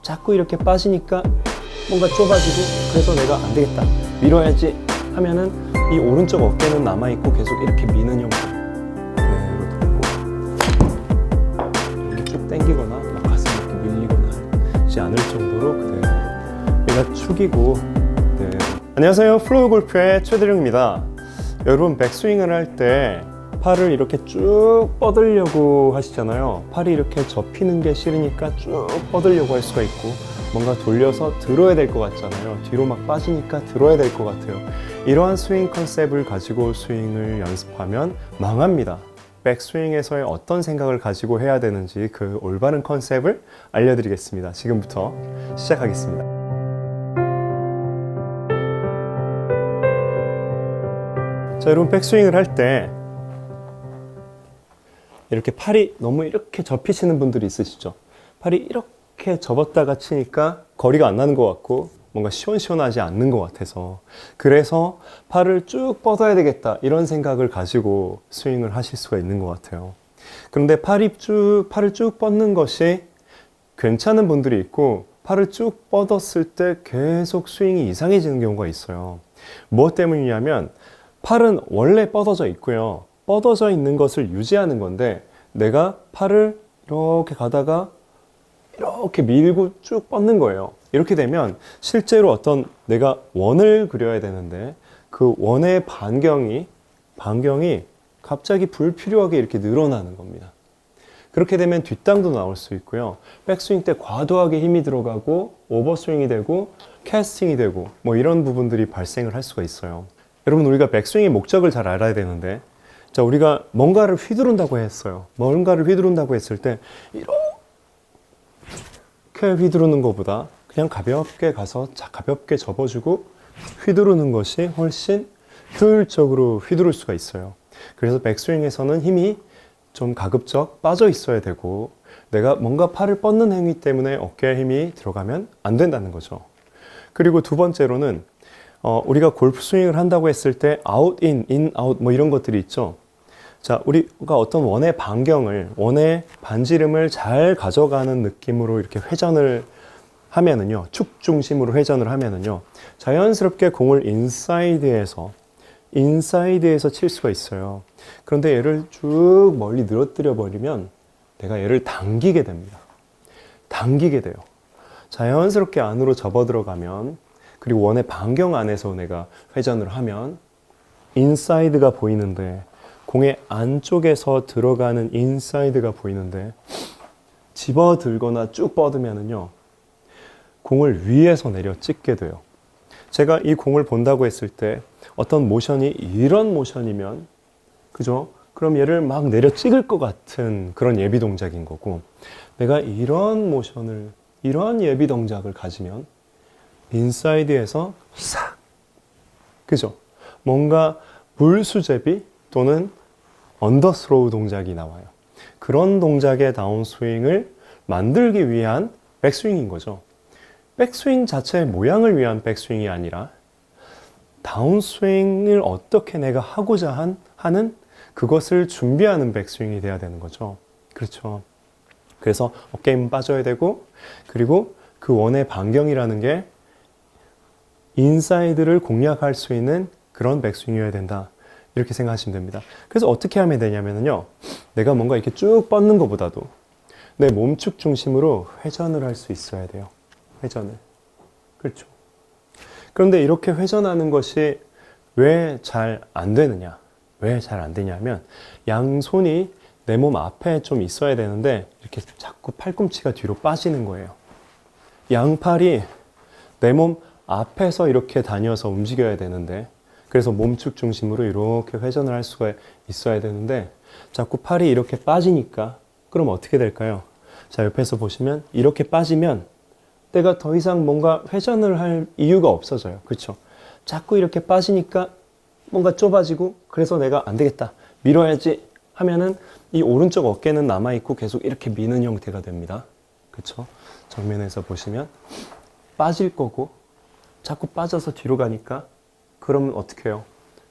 자꾸 이렇게 빠지니까 뭔가 좁아지고, 그래서 내가 안 되겠다, 밀어야지 하면은 이 오른쪽 어깨는 남아있고 계속 이렇게 미는 형태 그대로 이렇게 쭉 당기거나 막 가슴 이렇게 밀리거나 하지 않을 정도로 그대로 얘가 축이고 그대로. 안녕하세요, 플로우 골프의 최대령입니다. 여러분, 백스윙을 할 때 팔을 이렇게 쭉 뻗으려고 하시잖아요. 팔이 이렇게 접히는 게 싫으니까 쭉 뻗으려고 할 수가 있고, 뭔가 돌려서 들어야 될 것 같잖아요. 뒤로 막 빠지니까 들어야 될 것 같아요. 이러한 스윙 컨셉을 가지고 스윙을 연습하면 망합니다. 백스윙에서의 어떤 생각을 가지고 해야 되는지 그 올바른 컨셉을 알려드리겠습니다. 지금부터 시작하겠습니다. 자, 여러분, 백스윙을 할 때 이렇게 팔이 너무 이렇게 접히시는 분들이 있으시죠? 팔이 이렇게 접었다가 치니까 거리가 안 나는 것 같고 뭔가 시원시원하지 않는 것 같아서, 그래서 팔을 쭉 뻗어야 되겠다 이런 생각을 가지고 스윙을 하실 수가 있는 것 같아요. 그런데 팔을 쭉 뻗는 것이 괜찮은 분들이 있고, 팔을 쭉 뻗었을 때 계속 스윙이 이상해지는 경우가 있어요. 무엇 때문이냐면 팔은 원래 뻗어져 있고요. 뻗어져 있는 것을 유지하는 건데, 내가 팔을 이렇게 가다가 이렇게 밀고 쭉 뻗는 거예요. 이렇게 되면 실제로 어떤 내가 원을 그려야 되는데 그 원의 반경이 갑자기 불필요하게 이렇게 늘어나는 겁니다. 그렇게 되면 뒷땅도 나올 수 있고요. 백스윙 때 과도하게 힘이 들어가고 오버스윙이 되고 캐스팅이 되고 뭐 이런 부분들이 발생을 할 수가 있어요. 여러분, 우리가 백스윙의 목적을 잘 알아야 되는데, 자, 우리가 뭔가를 휘두른다고 했어요. 뭔가를 휘두른다고 했을 때 이렇게 휘두르는 것보다 그냥 가볍게 가서 가볍게 접어주고 휘두르는 것이 훨씬 효율적으로 휘두를 수가 있어요. 그래서 백스윙에서는 힘이 좀 가급적 빠져 있어야 되고, 내가 뭔가 팔을 뻗는 행위 때문에 어깨에 힘이 들어가면 안 된다는 거죠. 그리고 두 번째로는 우리가 골프 스윙을 한다고 했을 때 아웃, 인, 아웃 뭐 이런 것들이 있죠. 자, 우리가 어떤 원의 반지름을 잘 가져가는 느낌으로 이렇게 회전을 하면은요, 축 중심으로 회전을 하면은요, 자연스럽게 공을 인사이드에서 칠 수가 있어요. 그런데 얘를 쭉 멀리 늘어뜨려 버리면 내가 얘를 당기게 됩니다. 당기게 돼요. 자연스럽게 안으로 접어 들어가면, 그리고 원의 반경 안에서 내가 회전을 하면 인사이드가 보이는데, 공의 안쪽에서 들어가는 인사이드가 보이는데 집어 들거나 쭉 뻗으면은요, 공을 위에서 내려 찍게 돼요. 제가 이 공을 본다고 했을 때 어떤 모션이 이런 모션이면, 그죠? 그럼 얘를 막 내려 찍을 것 같은 그런 예비 동작인 거고, 내가 이런 예비 동작을 가지면 인사이드에서 싹, 그죠? 뭔가 물수제비 또는 언더스로우 동작이 나와요. 그런 동작의 다운스윙을 만들기 위한 백스윙인 거죠. 백스윙 자체의 모양을 위한 백스윙이 아니라 다운스윙을 어떻게 내가 하고자 하는 그것을 준비하는 백스윙이 돼야 되는 거죠. 그렇죠. 그래서 어깨 힘 빠져야 되고, 그리고 그 원의 반경이라는 게 인사이드를 공략할 수 있는 그런 백스윙이어야 된다. 이렇게 생각하시면 됩니다. 그래서 어떻게 하면 되냐면요, 내가 뭔가 이렇게 쭉 뻗는 것보다도 내 몸축 중심으로 회전을 할 수 있어야 돼요. 회전을. 그렇죠. 그런데 이렇게 회전하는 것이 왜 잘 안 되느냐? 왜 잘 안 되냐면, 양손이 내 몸 앞에 좀 있어야 되는데 이렇게 자꾸 팔꿈치가 뒤로 빠지는 거예요. 양팔이 내 몸 앞에서 이렇게 다녀서 움직여야 되는데, 그래서 몸축 중심으로 이렇게 회전을 할 수가 있어야 되는데 자꾸 팔이 이렇게 빠지니까, 그럼 어떻게 될까요? 자, 옆에서 보시면 이렇게 빠지면 내가 더 이상 뭔가 회전을 할 이유가 없어져요. 그렇죠? 자꾸 이렇게 빠지니까 뭔가 좁아지고, 그래서 내가 안 되겠다, 밀어야지 하면은 이 오른쪽 어깨는 남아있고 계속 이렇게 미는 형태가 됩니다. 그렇죠? 정면에서 보시면 빠질 거고, 자꾸 빠져서 뒤로 가니까, 그러면 어떻게 해요?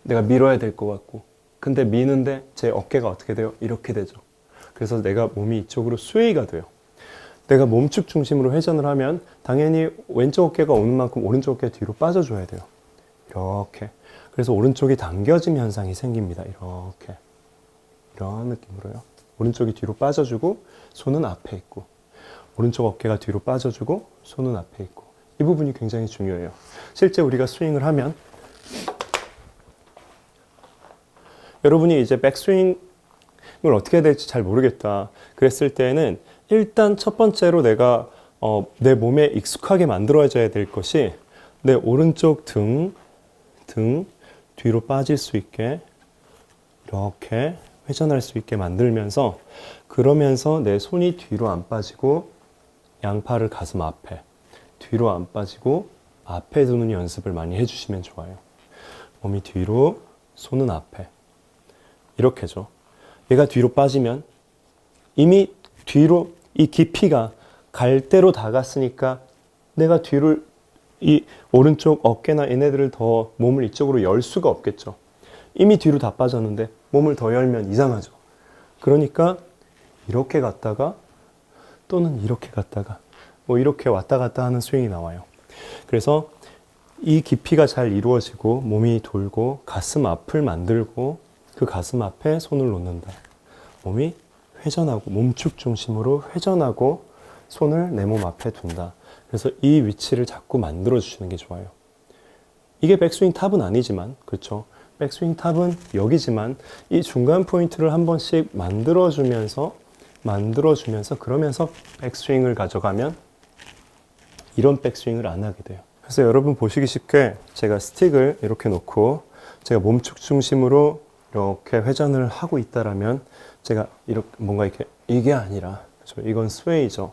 내가 밀어야 될 것 같고, 근데 미는데 제 어깨가 어떻게 돼요? 이렇게 되죠. 그래서 내가 몸이 이쪽으로 스웨이가 돼요. 내가 몸축 중심으로 회전을 하면 당연히 왼쪽 어깨가 오는 만큼 오른쪽 어깨 뒤로 빠져줘야 돼요. 이렇게. 그래서 오른쪽이 당겨짐 현상이 생깁니다. 이렇게. 이런 느낌으로요. 오른쪽이 뒤로 빠져주고 손은 앞에 있고, 오른쪽 어깨가 뒤로 빠져주고 손은 앞에 있고, 이 부분이 굉장히 중요해요. 실제 우리가 스윙을 하면 여러분이 이제 백스윙을 어떻게 해야 될지 잘 모르겠다 그랬을 때는 일단 첫 번째로 내가 내 몸에 익숙하게 만들어져야 될 것이 내 오른쪽 등 뒤로 빠질 수 있게 이렇게 회전할 수 있게 만들면서, 그러면서 내 손이 뒤로 안 빠지고 양팔을 가슴 앞에, 뒤로 안 빠지고 앞에 두는 연습을 많이 해주시면 좋아요. 몸이 뒤로, 손은 앞에. 이렇게죠. 얘가 뒤로 빠지면 이미 뒤로 이 깊이가 갈대로 다 갔으니까 내가 뒤를, 이 오른쪽 어깨나 얘네들을 더 몸을 이쪽으로 열 수가 없겠죠. 이미 뒤로 다 빠졌는데 몸을 더 열면 이상하죠. 그러니까 이렇게 갔다가 또는 이렇게 갔다가 뭐 이렇게 왔다 갔다 하는 스윙이 나와요. 그래서 이 깊이가 잘 이루어지고 몸이 돌고 가슴 앞을 만들고 그 가슴 앞에 손을 놓는다. 몸이 회전하고 몸축 중심으로 회전하고 손을 내 몸 앞에 둔다. 그래서 이 위치를 자꾸 만들어 주시는 게 좋아요. 이게 백스윙 탑은 아니지만, 그렇죠? 백스윙 탑은 여기지만 이 중간 포인트를 한 번씩 만들어주면서 그러면서 백스윙을 가져가면 이런 백스윙을 안 하게 돼요. 그래서 여러분 보시기 쉽게 제가 스틱을 이렇게 놓고 제가 몸축 중심으로 이렇게 회전을 하고 있다라면 제가 이렇게 뭔가 이렇게 이게 아니라, 그렇죠? 이건 스웨이죠.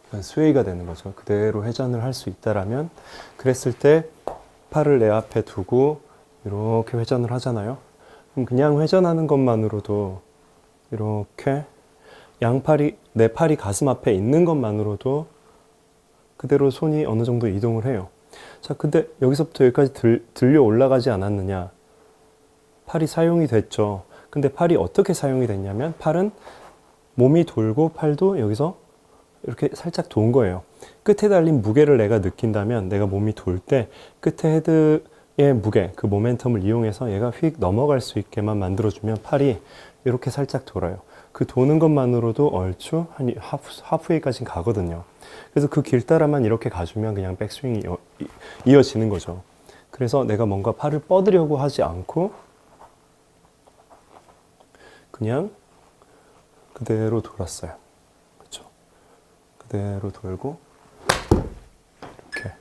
이건 스웨이가 되는 거죠. 그대로 회전을 할 수 있다라면, 그랬을 때 팔을 내 앞에 두고 이렇게 회전을 하잖아요. 그럼 그냥 회전하는 것만으로도 이렇게 양팔이, 내 팔이 가슴 앞에 있는 것만으로도 그대로 손이 어느 정도 이동을 해요. 자, 근데 여기서부터 여기까지 들려 올라가지 않았느냐? 팔이 사용이 됐죠. 근데 팔이 어떻게 사용이 됐냐면, 팔은 몸이 돌고 팔도 여기서 이렇게 살짝 돈 거예요. 끝에 달린 무게를 내가 느낀다면, 내가 몸이 돌 때 끝에 헤드의 무게, 그 모멘텀을 이용해서 얘가 휙 넘어갈 수 있게만 만들어주면 팔이 이렇게 살짝 돌아요. 그 도는 것만으로도 얼추 한 하프웨이까지 가거든요. 그래서 그 길 따라만 이렇게 가주면 그냥 백스윙이 이어지는 거죠. 그래서 내가 뭔가 팔을 뻗으려고 하지 않고 그냥 그대로 돌았어요. 그렇죠? 그대로 돌고 이렇게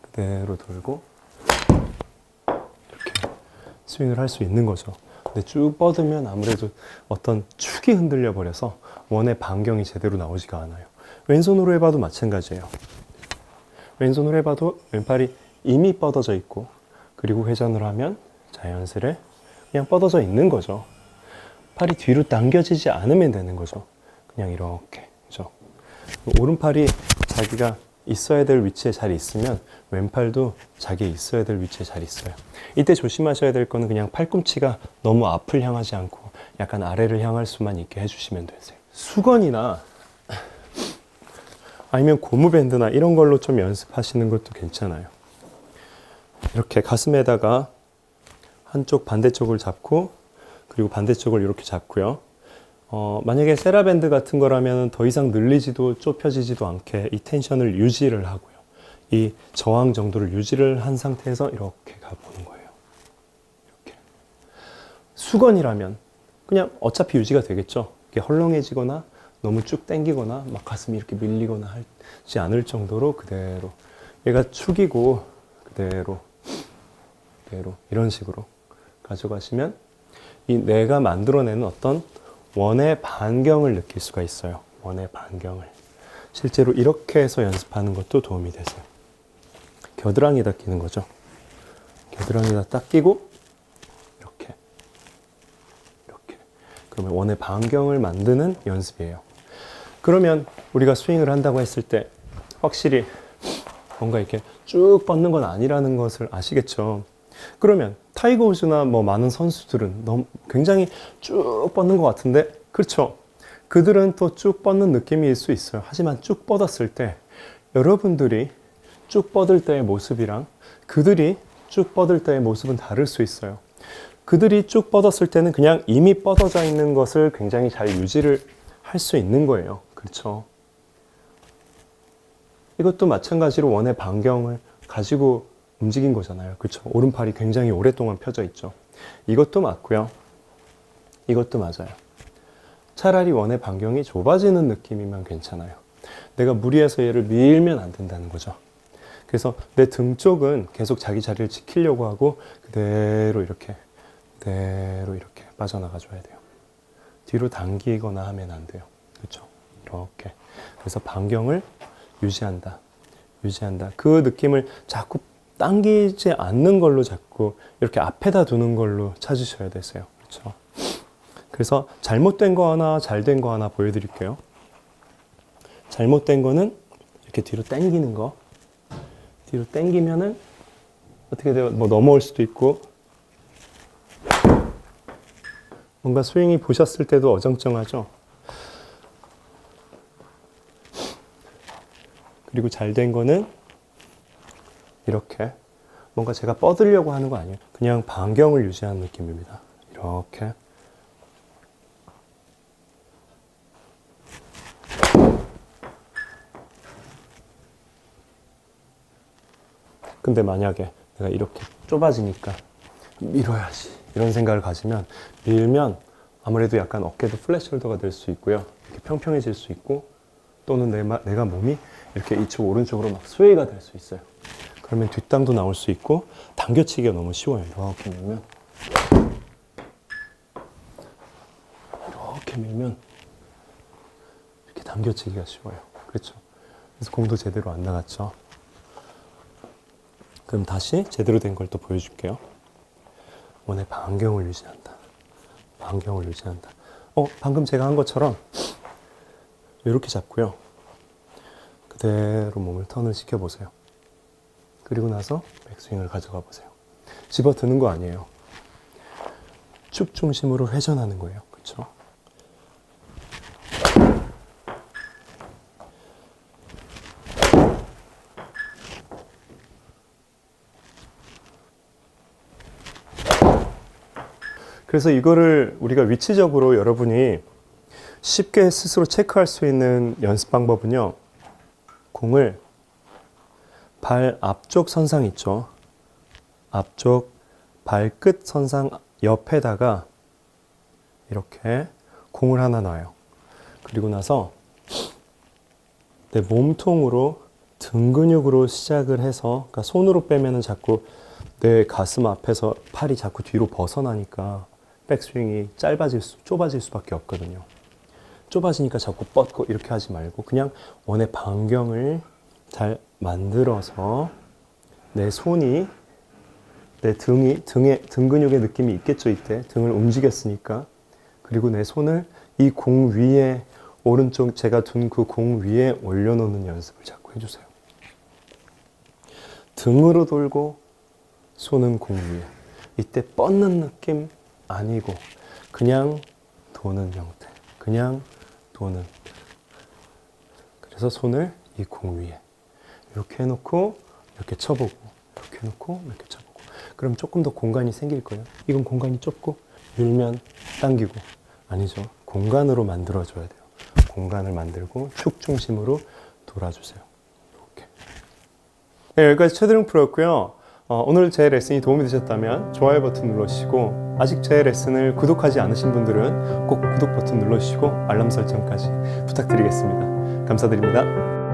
그대로 돌고 이렇게 스윙을 할 수 있는 거죠. 근데 쭉 뻗으면 아무래도 어떤 축이 흔들려 버려서 원의 반경이 제대로 나오지가 않아요. 왼손으로 해봐도 마찬가지예요. 왼손으로 해봐도 왼팔이 이미 뻗어져 있고, 그리고 회전을 하면 자연스레 그냥 뻗어져 있는 거죠. 팔이 뒤로 당겨지지 않으면 되는 거죠. 그냥 이렇게. 그죠? 오른팔이 자기가 있어야 될 위치에 잘 있으면 왼팔도 자기에 있어야 될 위치에 잘 있어요. 이때 조심하셔야 될 거는 그냥 팔꿈치가 너무 앞을 향하지 않고 약간 아래를 향할 수만 있게 해주시면 되세요. 수건이나 아니면 고무밴드나 이런 걸로 좀 연습하시는 것도 괜찮아요. 이렇게 가슴에다가 한쪽 반대쪽을 잡고, 그리고 반대쪽을 이렇게 잡고요. 만약에 세라밴드 같은 거라면 더 이상 늘리지도 좁혀지지도 않게 이 텐션을 유지를 하고요. 이 저항 정도를 유지를 한 상태에서 이렇게 가보는 거예요. 이렇게. 수건이라면 그냥 어차피 유지가 되겠죠. 이게 헐렁해지거나 너무 쭉 당기거나 막 가슴이 이렇게 밀리거나 하지 않을 정도로 그대로. 얘가 축이고 그대로 이런 식으로 가져가시면 이 내가 만들어내는 어떤 원의 반경을 느낄 수가 있어요. 원의 반경을. 실제로 이렇게 해서 연습하는 것도 도움이 되세요. 겨드랑이에다 끼는 거죠. 겨드랑이에다 딱 끼고 이렇게. 그러면 원의 반경을 만드는 연습이에요. 그러면 우리가 스윙을 한다고 했을 때 확실히 뭔가 이렇게 쭉 뻗는 건 아니라는 것을 아시겠죠. 그러면 타이거 우즈나 뭐 많은 선수들은 너무 굉장히 쭉 뻗는 것 같은데, 그렇죠? 그들은 또 쭉 뻗는 느낌일 수 있어요. 하지만 쭉 뻗었을 때 여러분들이 쭉 뻗을 때의 모습이랑 그들이 쭉 뻗을 때의 모습은 다를 수 있어요. 그들이 쭉 뻗었을 때는 그냥 이미 뻗어져 있는 것을 굉장히 잘 유지를 할 수 있는 거예요. 그렇죠? 이것도 마찬가지로 원의 반경을 가지고 움직인 거잖아요. 그렇죠? 오른팔이 굉장히 오랫동안 펴져 있죠. 이것도 맞고요. 이것도 맞아요. 차라리 원의 반경이 좁아지는 느낌이면 괜찮아요. 내가 무리해서 얘를 밀면 안 된다는 거죠. 그래서 내 등 쪽은 계속 자기 자리를 지키려고 하고 그대로 이렇게 빠져나가 줘야 돼요. 뒤로 당기거나 하면 안 돼요. 그렇죠? 이렇게. 그래서 반경을 유지한다. 그 느낌을 자꾸 당기지 않는 걸로 자꾸 이렇게 앞에다 두는 걸로 찾으셔야 되세요. 그렇죠? 그래서 잘못된 거 하나, 잘된 거 하나 보여드릴게요. 잘못된 거는 이렇게 뒤로 당기는 거. 뒤로 당기면은 어떻게 돼요? 뭐 넘어올 수도 있고, 뭔가 스윙이 보셨을 때도 어정쩡하죠? 그리고 잘 된 거는 이렇게 뭔가 제가 뻗으려고 하는 거 아니에요. 그냥 반경을 유지하는 느낌입니다. 이렇게. 근데 만약에 내가 이렇게 좁아지니까 밀어야지 이런 생각을 가지면, 밀면 아무래도 약간 어깨도 플랫 숄더가 될 수 있고요. 이렇게 평평해질 수 있고, 또는 내가 몸이 이렇게 이쪽 오른쪽으로 막 스웨이가 될 수 있어요. 그러면 뒷땅도 나올 수 있고 당겨치기가 너무 쉬워요. 이렇게 밀면 이렇게 당겨치기가 쉬워요. 그렇죠? 그래서 공도 제대로 안 나갔죠. 그럼 다시 제대로 된 걸 또 보여줄게요. 원의 반경을 유지한다. 방금 제가 한 것처럼 이렇게 잡고요. 그대로 몸을 턴을 시켜보세요. 그리고 나서 백스윙을 가져가 보세요. 집어드는 거 아니에요. 축 중심으로 회전하는 거예요. 그렇죠? 그래서 이거를 우리가 위치적으로 여러분이 쉽게 스스로 체크할 수 있는 연습 방법은요. 공을 발 앞쪽 선상 있죠. 앞쪽 발끝 선상 옆에다가 이렇게 공을 하나 놔요. 그리고 나서 내 몸통으로 등 근육으로 시작을 해서, 그러니까 손으로 빼면은 자꾸 내 가슴 앞에서 팔이 자꾸 뒤로 벗어나니까 백스윙이 좁아질 수밖에 없거든요. 좁아지니까 자꾸 뻗고 이렇게 하지 말고 그냥 원의 반경을 잘 만들어서 내 손이 내 등 근육의 느낌이 있겠죠. 이때 등을 움직였으니까. 그리고 내 손을 이 공 위에, 오른쪽 제가 둔 그 공 위에 올려놓는 연습을 자꾸 해주세요. 등으로 돌고 손은 공 위에. 이때 뻗는 느낌 아니고 그냥 도는 형태. 그냥 도는. 그래서 손을 이 공 위에 이렇게 해놓고 이렇게 쳐보고, 이렇게 해놓고 이렇게 쳐보고. 그럼 조금 더 공간이 생길 거예요. 이건 공간이 좁고 밀면 당기고. 아니죠. 공간으로 만들어줘야 돼요. 공간을 만들고 축 중심으로 돌아주세요. 이렇게. 네, 여기까지 최드릉 프로였고요. 오늘 제 레슨이 도움이 되셨다면 좋아요 버튼 눌러주시고, 아직 제 레슨을 구독하지 않으신 분들은 꼭 구독 버튼 눌러주시고 알람 설정까지 부탁드리겠습니다. 감사드립니다.